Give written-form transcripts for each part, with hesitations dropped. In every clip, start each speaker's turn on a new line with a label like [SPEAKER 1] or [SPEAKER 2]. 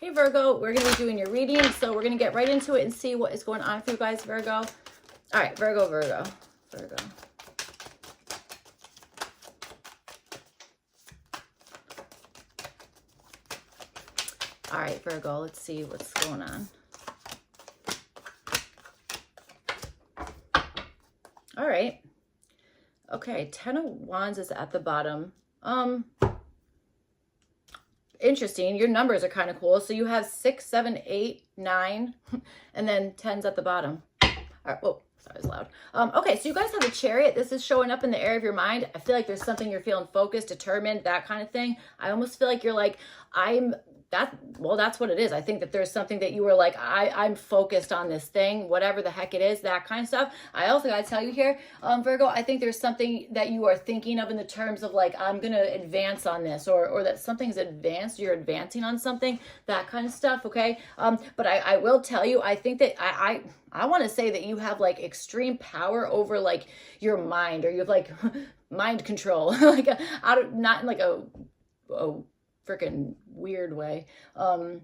[SPEAKER 1] Hey Virgo, we're going to be doing your reading, so we're going to get right into it and see what is going on for you guys, Virgo. All right, Virgo. All right, Virgo, let's see what's going on. All right. Okay, Ten of Wands is at the bottom. Interesting. Your numbers are kind of cool. So you have 6, 7, 8, 9, and then 10's at the bottom. All right. Whoa, sorry, it was loud. Okay, so you guys have the Chariot. This is showing up in the area of your mind. I feel like there's something you're feeling focused, determined, that kind of thing. I almost feel like you're like, that's what it is. I think that there's something that you were like, I'm focused on this thing, whatever the heck it is, that kind of stuff. I also got to tell you here, Virgo, I think there's something that you are thinking of in the terms of like, I'm going to advance on this, or that something's advanced, you're advancing on something, that kind of stuff. Okay. But I will tell you, I think that I want to say that you have like extreme power over like your mind, or you have like mind control, like not in like a freaking weird way. All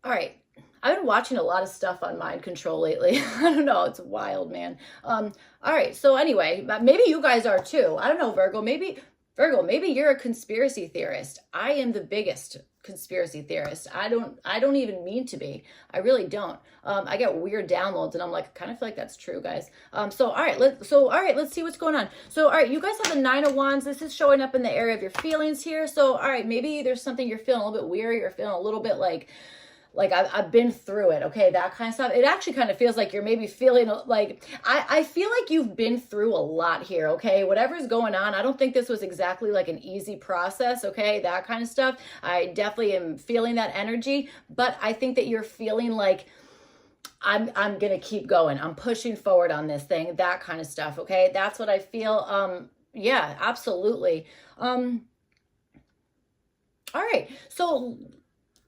[SPEAKER 1] right. I've been watching a lot of stuff on mind control lately. I don't know. It's wild, man. All right. So anyway, maybe you guys are too. I don't know, Virgo, maybe you're a conspiracy theorist. I am the biggest conspiracy theorist. I don't even mean to be. I really don't. I get weird downloads and I'm like, I kind of feel like that's true, guys. So all right, let's see what's going on. So all right, you guys have the 9 of Wands. This is showing up in the area of your feelings here. So all right, maybe there's something you're feeling a little bit weary, or feeling a little bit like I've been through it, okay, that kind of stuff. It actually kind of feels like you're maybe feeling like, I feel like you've been through a lot here, okay? Whatever's going on, I don't think this was exactly like an easy process, okay, that kind of stuff. I definitely am feeling that energy, but I think that you're feeling like, I'm gonna keep going. I'm pushing forward on this thing, that kind of stuff, okay? That's what I feel. Yeah, absolutely. All right, so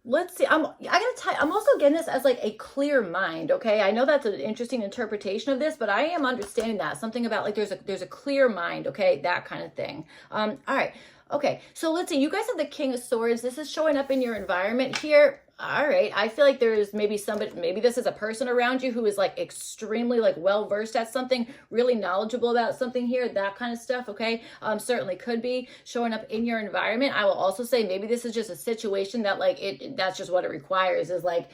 [SPEAKER 1] let's see. I gotta tell you, I'm also getting this as like a clear mind. Okay, I know that's an interesting interpretation of this, but I am understanding that something about like there's a clear mind. Okay, that kind of thing. All right. Okay, so let's see. You guys have the King of Swords. This is showing up in your environment here. All right. I feel like there's maybe somebody, maybe this is a person around you who is like extremely like well versed at something, really knowledgeable about something here, that kind of stuff. Okay. Certainly could be showing up in your environment. I will also say maybe this is just a situation that like that's just what it requires, is like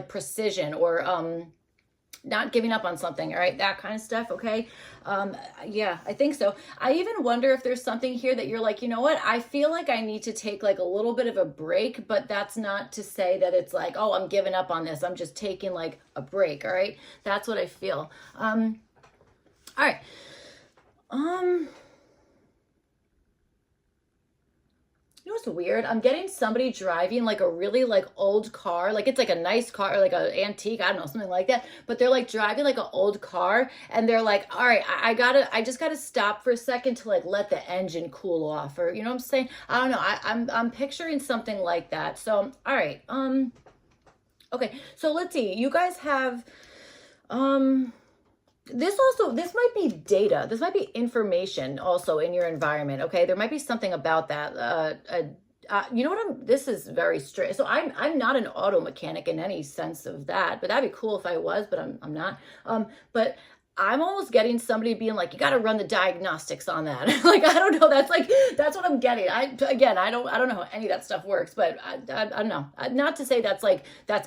[SPEAKER 1] precision, or not giving up on something, all right, that kind of stuff. Okay. Yeah, I think so. I even wonder if there's something here that you're like, you know what, I feel like I need to take like a little bit of a break, but that's not to say that it's like, oh, I'm giving up on this, I'm just taking like a break. All right, that's what I feel. All right. You know what's weird? I'm getting somebody driving like a really like old car. Like it's like a nice car, or like an antique, I don't know, something like that. But they're like driving like an old car, and they're like, all right, I just gotta stop for a second to like let the engine cool off, or you know what I'm saying? I don't know. I'm picturing something like that. So all right. Okay, so let's see. You guys have this might be data, this might be information also in your environment. Okay, there might be something about that. You know what, this is very strange. So I'm not an auto mechanic in any sense of that, but that'd be cool if I was, but I'm not. But I'm almost getting somebody being like, you got to run the diagnostics on that. Like, I don't know. That's what I'm getting. I don't know how any of that stuff works, but I don't know. Not to say that's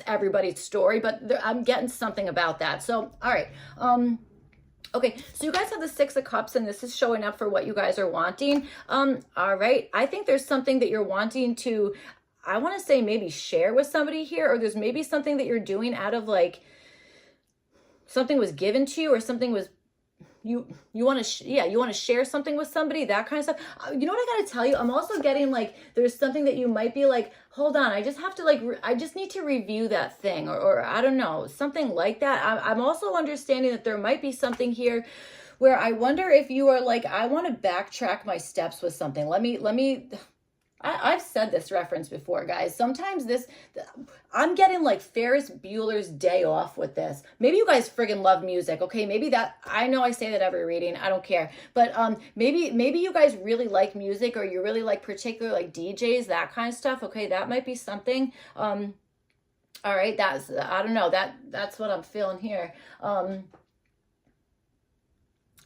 [SPEAKER 1] everybody's story, but I'm getting something about that. So, all right. Okay, so you guys have the 6 of Cups, and this is showing up for what you guys are wanting. All right, I think there's something that you're wanting to, I want to say maybe share with somebody here, or there's maybe something that you're doing out of like, something was given to you, or something was, you want to share something with somebody, that kind of stuff. You know what I got to tell you? I'm also getting like, there's something that you might be like, hold on, I just have to like, I just need to review that thing, or I don't know, something like that. I'm also understanding that there might be something here where I wonder if you are like, I want to backtrack my steps with something. Let me I've said this reference before, guys. Sometimes I'm getting like Ferris Bueller's Day Off with this. Maybe you guys friggin' love music, okay? Maybe that, I know I say that every reading, I don't care. But maybe you guys really like music, or you really like particular like DJs, that kind of stuff, okay? That might be something. All right, I don't know, that's what I'm feeling here.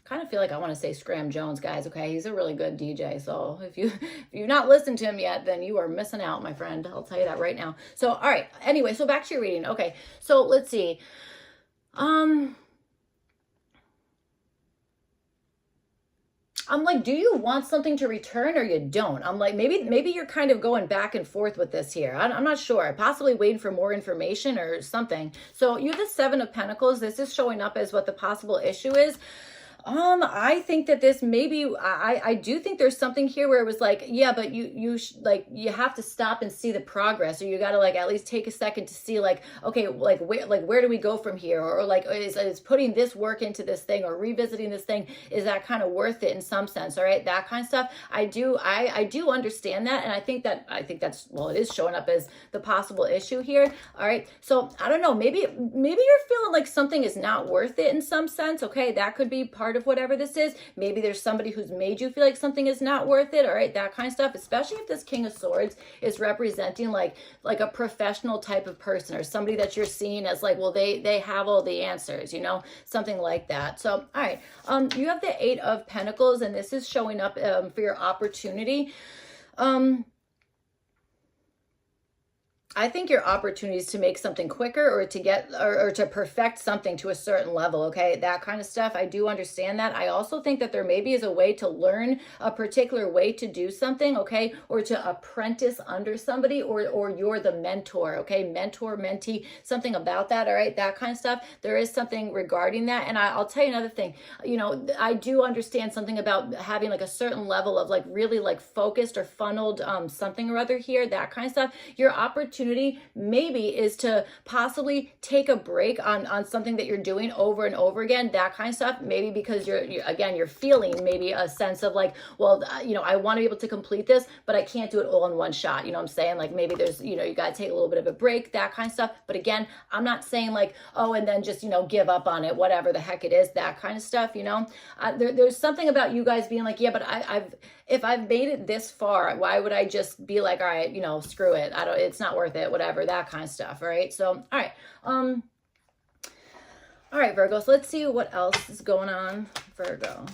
[SPEAKER 1] Kind of feel like I want to say Scram Jones, guys. Okay, he's a really good DJ. So if you've not listened to him yet, then you are missing out, my friend. I'll tell you that right now. So all right. Anyway, so back to your reading. Okay, so let's see. I'm like, do you want something to return or you don't? I'm like, maybe you're kind of going back and forth with this here. I'm not sure. Possibly waiting for more information or something. So you have the Seven of Pentacles. This is showing up as what the possible issue is. I think that this maybe, I do think there's something here where it was like, yeah, but you have to stop and see the progress, or you got to like at least take a second to see like, okay, like where do we go from here? Or like, is putting this work into this thing or revisiting this thing, is that kind of worth it in some sense? All right. That kind of stuff. I do understand that. And I think that's, well, it is showing up as the possible issue here. All right. So I don't know, maybe you're feeling like something is not worth it in some sense. Okay. That could be part of whatever this is. Maybe there's somebody who's made you feel like something is not worth it. All right, that kind of stuff, especially if this King of Swords is representing like a professional type of person, or somebody that you're seeing as like, well, they have all the answers, you know, something like that. So all right, you have the Eight of Pentacles, and this is showing up for your opportunity. I think your opportunities to make something quicker, or to get or to perfect something to a certain level, okay, that kind of stuff. I do understand that. I also think that there maybe is a way to learn a particular way to do something, okay, or to apprentice under somebody, or you're the mentor, okay, mentor, mentee, something about that, all right, that kind of stuff. There is something regarding that. And I'll tell you another thing, you know, I do understand something about having like a certain level of like really like focused or funneled something or other here, that kind of stuff. Your opportunity maybe is to possibly take a break on something that you're doing over and over again, that kind of stuff. Maybe because you're feeling maybe a sense of like, well, you know, I want to be able to complete this, but I can't do it all in one shot. You know what I'm saying? Like maybe there's, you know, you got to take a little bit of a break, that kind of stuff. But again, I'm not saying like, oh, and then just, you know, give up on it, whatever the heck it is, that kind of stuff, you know. There's something about you guys being like, yeah, but if I've made it this far, why would I just be like, all right, you know, screw it. It's not worth it, whatever, that kind of stuff. All right. So, all right. All right, Virgo. So let's see what else is going on, Virgo.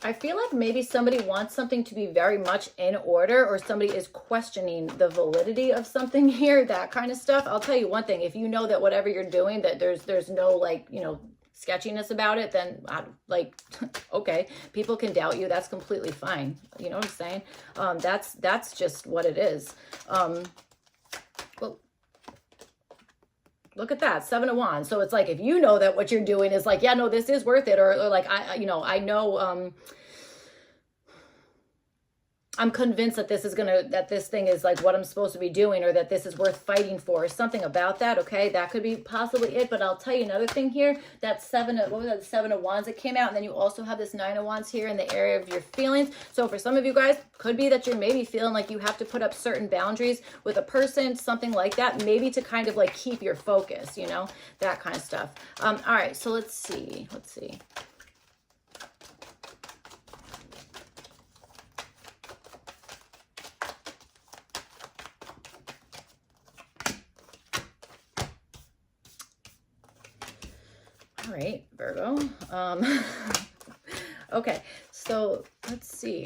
[SPEAKER 1] I feel like maybe somebody wants something to be very much in order, or somebody is questioning the validity of something here, that kind of stuff. I'll tell you one thing, if you know that whatever you're doing, that there's no like, you know, sketchiness about it, then like, okay, people can doubt you. That's completely fine. You know what I'm saying? That's just what it is. Well, look at that, Seven of Wands. So it's like, if you know that what you're doing is like, yeah, no, this is worth it, or like, I know, I'm convinced that that this thing is like what I'm supposed to be doing, or that this is worth fighting for, or something about that. Okay, that could be possibly it. But I'll tell you another thing here. That what was that? The Seven of Wands that came out, and then you also have this Nine of Wands here in the area of your feelings. So for some of you guys, could be that you're maybe feeling like you have to put up certain boundaries with a person, something like that, maybe to kind of like keep your focus, you know, that kind of stuff. All right, so let's see. All right, Virgo. Okay, so let's see.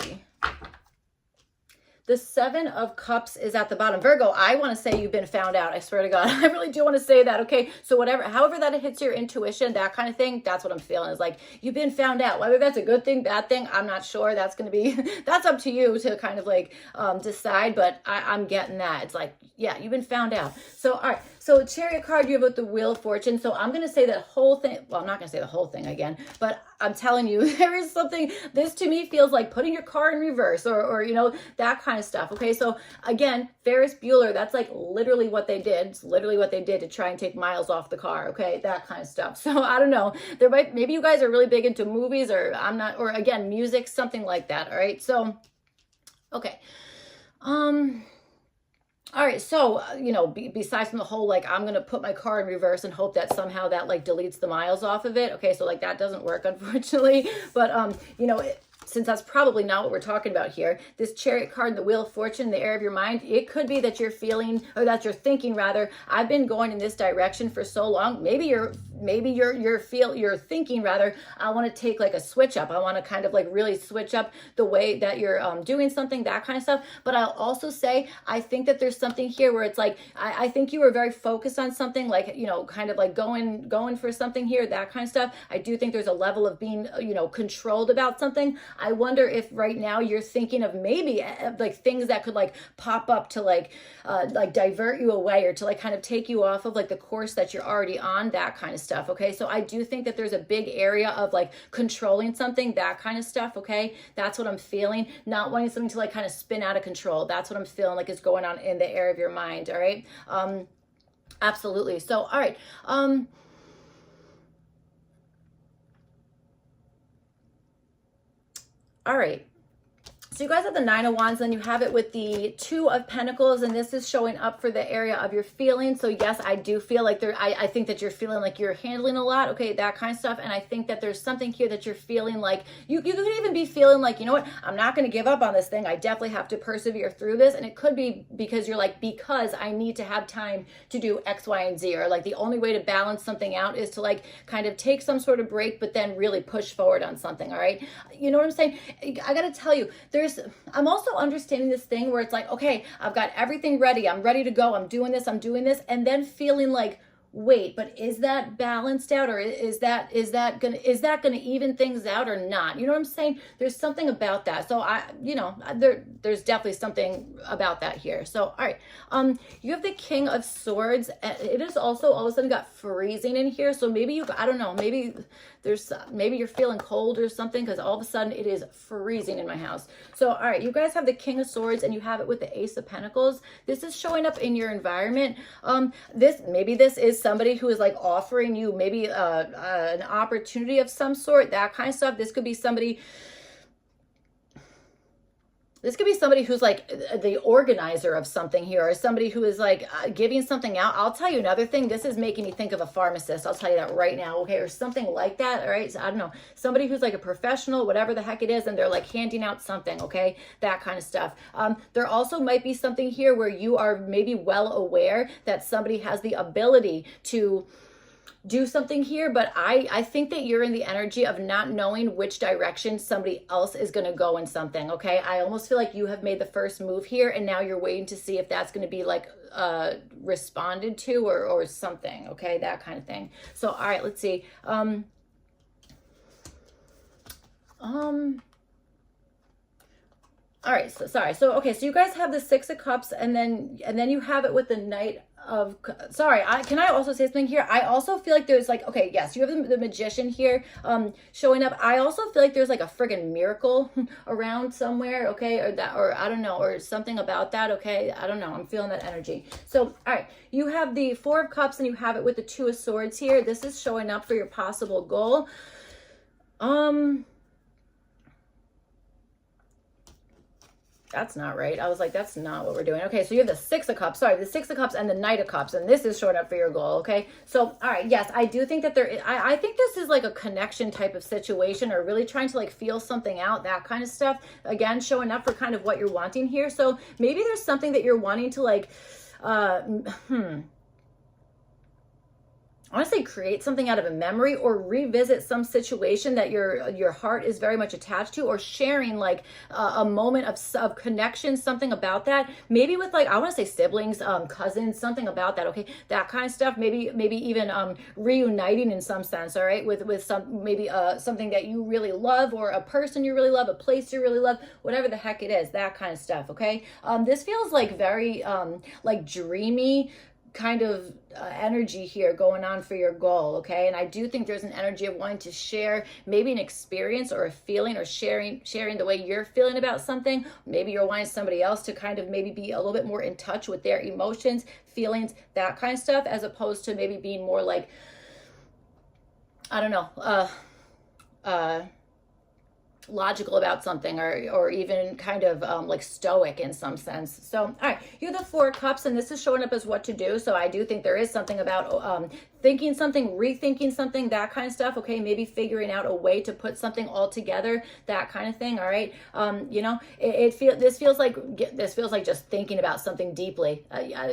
[SPEAKER 1] The Seven of Cups is at the bottom. Virgo, I want to say you've been found out. I swear to God. I really do want to say that. Okay. So however that it hits your intuition, that kind of thing, that's what I'm feeling, is like, you've been found out. Whether that's a good thing, bad thing, I'm not sure. That's going to be, that's up to you to kind of like decide. But I'm getting that. It's like, yeah, you've been found out. So, all right. So Chariot card, you have with the Wheel of Fortune. So I'm going to say that whole thing. Well, I'm not going to say the whole thing again, but I'm telling you, there is something, this to me feels like putting your car in reverse or you know, that kind of stuff. Okay. So again, Ferris Bueller, that's like literally what they did. It's literally what they did to try and take miles off the car. Okay. That kind of stuff. So I don't know. Maybe you guys are really big into movies, or I'm not, or again, music, something like that. All right. So, okay. All right, so, you know, besides from the whole, like, I'm going to put my car in reverse and hope that somehow that, like, deletes the miles off of it. Okay, so, like, that doesn't work, unfortunately. But, you know, since that's probably not what we're talking about here, this Chariot card, the Wheel of Fortune, the air of your mind, it could be that you're feeling, or that you're thinking rather, I've been going in this direction for so long. Maybe you're thinking rather, I want to take like a switch up. I want to kind of like really switch up the way that you're doing something, that kind of stuff. But I'll also say, I think that there's something here where it's like, I think you were very focused on something, like, you know, kind of like going for something here, that kind of stuff. I do think there's a level of being, you know, controlled about something. I wonder if right now you're thinking of maybe like things that could like pop up to like divert you away, or to like kind of take you off of like the course that you're already on, that kind of stuff. Okay. So I do think that there's a big area of like controlling something, that kind of stuff. Okay. That's what I'm feeling. Not wanting something to like kind of spin out of control. That's what I'm feeling like is going on in the air of your mind. All right. Absolutely. So, all right. All right. So you guys have the Nine of Wands, and you have it with the Two of Pentacles, and this is showing up for the area of your feelings. So yes, I do feel like I think that you're feeling like you're handling a lot, okay, that kind of stuff. And I think that there's something here that you're feeling like, you could even be feeling like, you know what, I'm not going to give up on this thing. I definitely have to persevere through this. And it could be because you're like, because I need to have time to do X, Y, and Z, or like the only way to balance something out is to like kind of take some sort of break, but then really push forward on something. All right. You know what I'm saying? I got to tell you, I'm also understanding this thing where it's like, okay, I've got everything ready. I'm ready to go. I'm doing this. And then feeling like, wait, but is that balanced out, or is that gonna even things out or not? You know what I'm saying? There's something about that. So there's definitely something about that here. So all right, you have the King of Swords. It is also all of a sudden got freezing in here. So maybe I don't know, maybe you're feeling cold or something, because all of a sudden it is freezing in my house. So all right, you guys have the King of Swords, and you have it with the Ace of Pentacles. This is showing up in your environment. Maybe this is somebody who is like offering you maybe an opportunity of some sort, that kind of stuff. This could be somebody who's like the organizer of something here, or somebody who is like giving something out. I'll tell you another thing. This is making me think of a pharmacist. I'll tell you that right now. Okay. Or something like that. All right. So I don't know, somebody who's like a professional, whatever the heck it is, and they're like handing out something. Okay. That kind of stuff. There also might be something here where you are maybe well aware that somebody has the ability to do something here, but I think that you're in the energy of not knowing which direction somebody else is going to go in something. Okay. I almost feel like you have made the first move here, and now you're waiting to see if that's going to be like responded to or something. Okay. That kind of thing. So, all right, let's see. All right. So sorry. So, okay. So you guys have the Six of Cups, and then you have it with the Knight of, sorry, can I also say something here? I also feel like there's like, okay, yes, you have the Magician here showing up. I also feel like there's like a friggin' miracle around somewhere, okay, or I don't know, or something about that, okay, I don't know, I'm feeling that energy. So, all right, you have the Four of Cups, and you have it with the Two of Swords here. This is showing up for your possible goal. That's not right. I was like, that's not what we're doing. Okay, so you have the Six of Cups. Sorry, the Six of Cups and the Knight of Cups, and this is showing up for your goal, okay? So, all right, yes, I do think that I think this is like a connection type of situation, or really trying to like feel something out, that kind of stuff. Again, showing up for kind of what you're wanting here. So maybe there's something that you're wanting to like, I want to say create something out of a memory, or revisit some situation that your heart is very much attached to, or sharing like a moment of connection, something about that. Maybe with like, I want to say siblings, cousins, something about that. Okay, that kind of stuff. Maybe even reuniting in some sense. All right, with some maybe something that you really love, or a person you really love, a place you really love, whatever the heck it is, that kind of stuff. Okay, this feels like very like dreamy, kind of energy here going on for your goal, okay? And I do think there's an energy of wanting to share maybe an experience or a feeling, or sharing the way you're feeling about something. Maybe you're wanting somebody else to kind of maybe be a little bit more in touch with their emotions, feelings, that kind of stuff, as opposed to maybe being more like, I don't know, logical about something, or even kind of like stoic in some sense. So all right, you're the Four of Cups, and this is showing up as what to do. So I do think there is something about thinking something, rethinking something, that kind of stuff, okay? Maybe figuring out a way to put something all together, that kind of thing. All right, you know, this feels like just thinking about something deeply,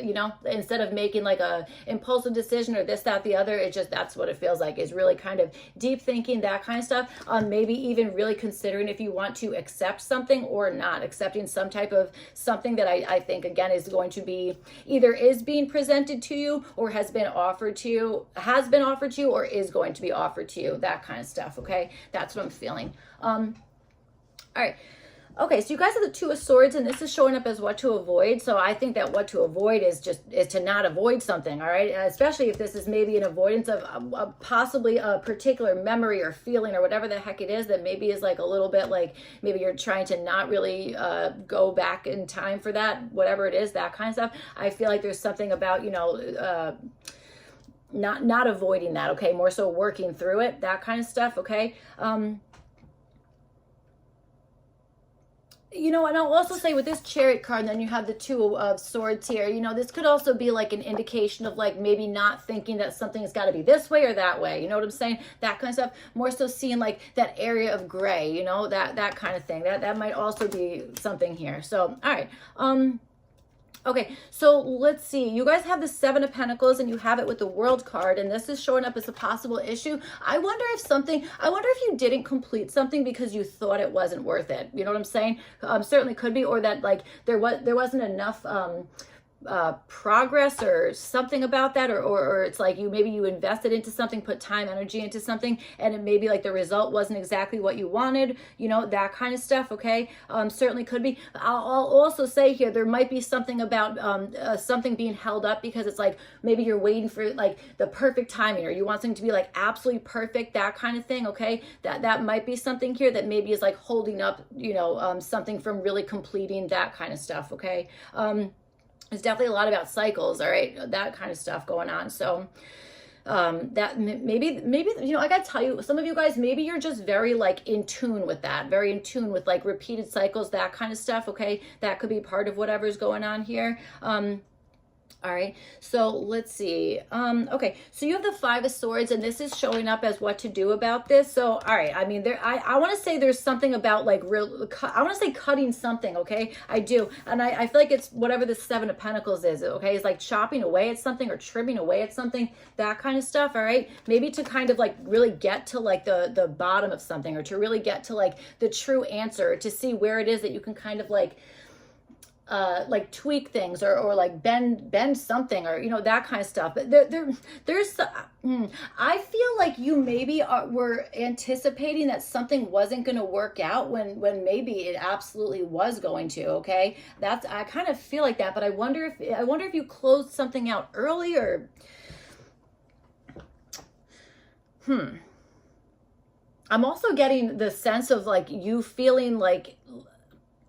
[SPEAKER 1] you know, instead of making like a impulsive decision or this, that, the other. It's just, that's what it feels like, is really kind of deep thinking, that kind of stuff. Maybe even really considering if you want to accept something or not, accepting some type of something that I think, again, is going to be either is being presented to you, or has been offered to you, or is going to be offered to you, that kind of stuff, okay? That's what I'm feeling. All right. Okay, so you guys have the Two of Swords, and this is showing up as what to avoid. So I think that what to avoid is to not avoid something, all right? Especially if this is maybe an avoidance of possibly a particular memory or feeling or whatever the heck it is, that maybe is like a little bit like, maybe you're trying to not really go back in time for that, whatever it is, that kind of stuff. I feel like there's something about, you know, not avoiding that, okay? More so working through it, that kind of stuff, okay? You know, and I'll also say with this Chariot card, and then you have the Two of Swords here, you know, this could also be like an indication of like maybe not thinking that something's got to be this way or that way. You know what I'm saying? That kind of stuff. More so seeing like that area of gray, you know, that kind of thing. That might also be something here. So, all right. Okay, so let's see. You guys have the Seven of Pentacles, and you have it with the World card, and this is showing up as a possible issue. I wonder if you didn't complete something because you thought it wasn't worth it. You know what I'm saying? Certainly could be, or that like there wasn't enough progress or something about that, or it's like maybe you invested into something, put time, energy into something, and it maybe like the result wasn't exactly what you wanted, you know, that kind of stuff, okay? Certainly could be. I'll also say here, there might be something about something being held up because it's like maybe you're waiting for like the perfect timing, or you want something to be like absolutely perfect, that kind of thing, okay? That might be something here that maybe is like holding up, you know, something from really completing, that kind of stuff, okay? There's definitely a lot about cycles, all right, that kind of stuff going on. So that maybe, you know, I gotta tell you, some of you guys, maybe you're just very like in tune with that, very in tune with like repeated cycles, that kind of stuff, okay? That could be part of whatever's going on here. All right, so let's see. Okay, so you have the Five of Swords, and this is showing up as what to do about this. So, all right, I mean, I want to say there's something about like I want to say cutting something, okay? I do, and I feel like it's whatever the Seven of Pentacles is, okay? It's like chopping away at something or trimming away at something, that kind of stuff, all right? Maybe to kind of like really get to like the bottom of something, or to really get to like the true answer, to see where it is that you can kind of like tweak things, or like bend something, or you know, that kind of stuff. But there's I feel like you maybe were anticipating that something wasn't going to work out when maybe it absolutely was going to, okay? I kind of feel like that, but I wonder if you closed something out early, or I'm also getting the sense of like you feeling like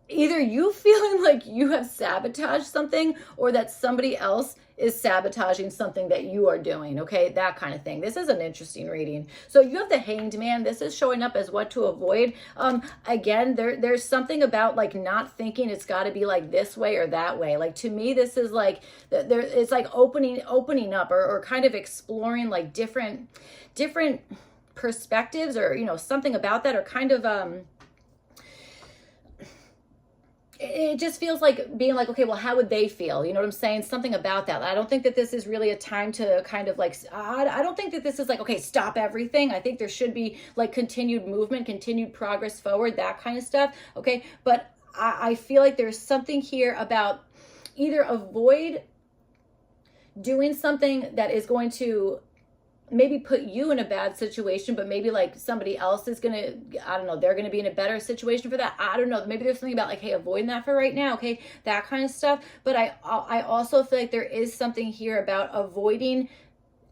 [SPEAKER 1] either you feeling like you have sabotaged something, or that somebody else is sabotaging something that you are doing, okay? That kind of thing. This is an interesting reading. So you have the Hanged Man. This is showing up as what to avoid. Again, there's something about like not thinking it's got to be like this way or that way. Like to me, this is like it's like opening up, or kind of exploring like different perspectives, or you know, something about that, or kind of it just feels like being like, okay, well, how would they feel? You know what I'm saying? Something about that. I don't think that this is really a time to kind of like, I don't think that this is like, okay, stop everything. I think there should be like continued movement, continued progress forward, that kind of stuff. Okay. But I feel like there's something here about either avoid doing something that is going to maybe put you in a bad situation, but maybe like somebody else is gonna, I don't know, they're gonna be in a better situation for that. I don't know. Maybe there's something about like, hey, avoiding that for right now, okay, that kind of stuff. But I also feel like there is something here about avoiding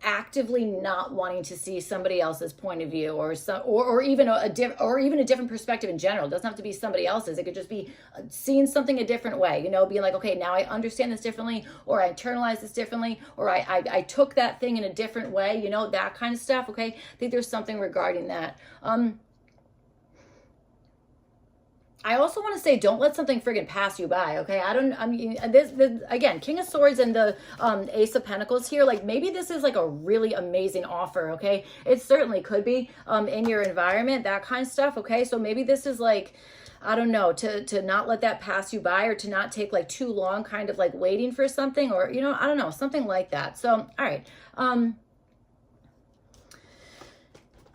[SPEAKER 1] actively not wanting to see somebody else's point of view, or even a different perspective in general. It doesn't have to be somebody else's. It could just be seeing something a different way, being like, okay, now I understand this differently, or I internalize this differently, or I took that thing in a different way, that kind of stuff. Okay, I think there's something regarding that. I also want to say, don't let something friggin' pass you by, okay? I mean, this again, King of Swords and the Ace of Pentacles here, like maybe this is like a really amazing offer, okay? It certainly could be in your environment, that kind of stuff, okay? So maybe this is like, I don't know, to not let that pass you by, or to not take like too long kind of like waiting for something, or, I don't know, something like that. So, all right.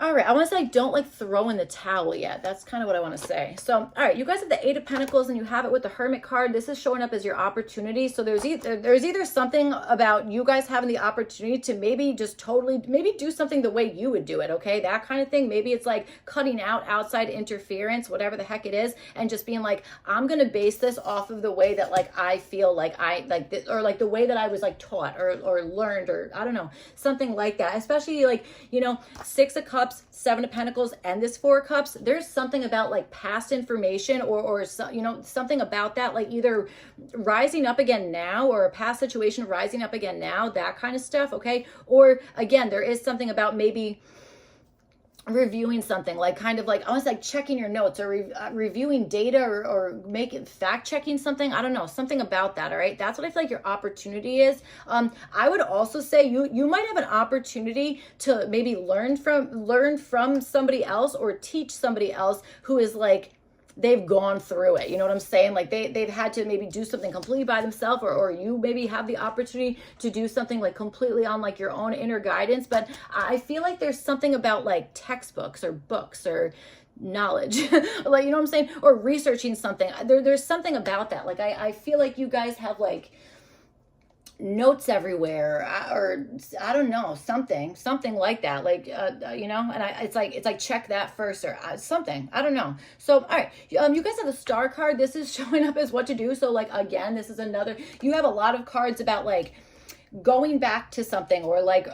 [SPEAKER 1] All right, I want to say don't like throw in the towel yet. That's kind of what I want to say. So, all right, you guys have the Eight of Pentacles and you have it with the Hermit card. This is showing up as your opportunity. So there's either something about you guys having the opportunity to maybe just maybe do something the way you would do it, okay? That kind of thing. Maybe it's like cutting out outside interference, whatever the heck it is, and just being like, I'm going to base this off of the way that like I feel like I like this, or like the way that I was like taught or learned, or I don't know, something like that. Especially like, Six of Cups, Seven of Pentacles, and this Four of Cups. There's something about like past information, or something about that, like either rising up again now, or a past situation rising up again now, that kind of stuff, okay? Or again, there is something about maybe reviewing something, like kind of like almost like checking your notes, or reviewing data, or making fact checking something. I don't know, something about that. All right, that's what I feel like your opportunity is. I would also say you might have an opportunity to maybe learn from somebody else, or teach somebody else who is like, they've gone through it. You know what I'm saying? Like they've had to maybe do something completely by themselves, or you maybe have the opportunity to do something like completely on like your own inner guidance. But I feel like there's something about like textbooks or books or knowledge, like, you know what I'm saying? Or researching something. There's something about that. Like I feel like you guys have like notes everywhere, or I don't know, something like that, like and it's like check that first, or something, I don't know. So all right, you guys have the Star card. This is showing up as what to do. So like, again, this is another, you have a lot of cards about like going back to something, or like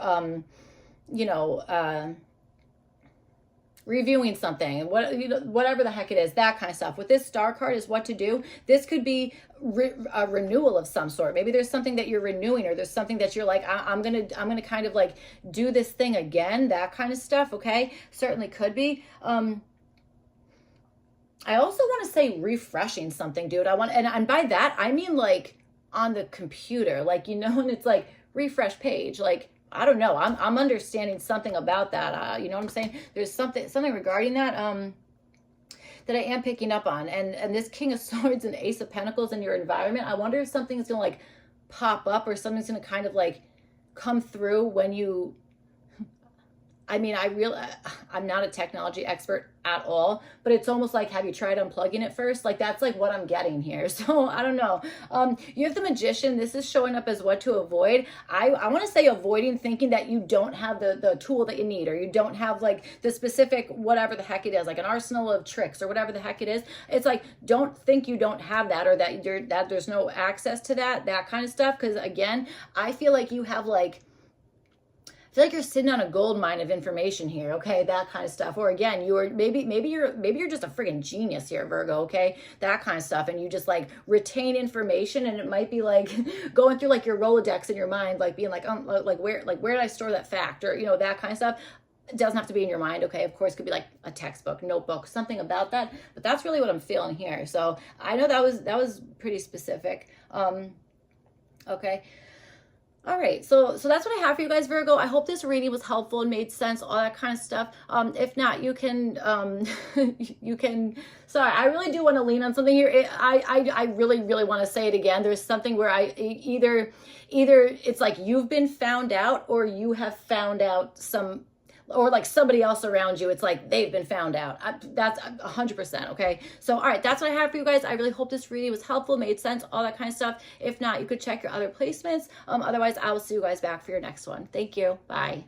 [SPEAKER 1] reviewing something, whatever the heck it is, that kind of stuff. With this Star card is what to do. This could be a renewal of some sort. Maybe there's something that you're renewing, or there's something that you're like, I'm gonna kind of like do this thing again, that kind of stuff. Okay, certainly could be. I also want to say refreshing something, dude. And by that I mean like on the computer, like, and it's like refresh page, like, I don't know. I'm understanding something about that. You know what I'm saying? There's something regarding that that I am picking up on. And this King of Swords and Ace of Pentacles in your environment, I wonder if something's gonna like pop up, or something's gonna kind of like come through when you. I mean, I'm not a technology expert at all, but it's almost like, have you tried unplugging it first? Like, that's like what I'm getting here. So I don't know. You have the Magician. This is showing up as what to avoid. I want to say avoiding thinking that you don't have the tool that you need, or you don't have like the specific, whatever the heck it is, like an arsenal of tricks or whatever the heck it is. It's like, don't think you don't have that, or that there's no access to that kind of stuff. Because again, I feel like you have like, I feel like you're sitting on a gold mine of information here, okay? That kind of stuff. Or again, maybe you're just a friggin' genius here, Virgo, okay? That kind of stuff. And you just like retain information, and it might be like going through like your Rolodex in your mind, like being like, where did I store that fact, or that kind of stuff. It doesn't have to be in your mind, okay? Of course, it could be like a textbook, notebook, something about that. But that's really what I'm feeling here. So I know that was pretty specific. Okay. All right, so that's what I have for you guys, Virgo. I hope this reading was helpful and made sense, all that kind of stuff. If not, you can, sorry, I really do want to lean on something here. I really, really want to say it again. There's something where either it's like you've been found out, or you have found out or like somebody else around you, it's like they've been found out. That's 100%, okay? So, all right, that's what I have for you guys. I really hope this reading was helpful, made sense, all that kind of stuff. If not, you could check your other placements. Otherwise, I will see you guys back for your next one. Thank you. Bye.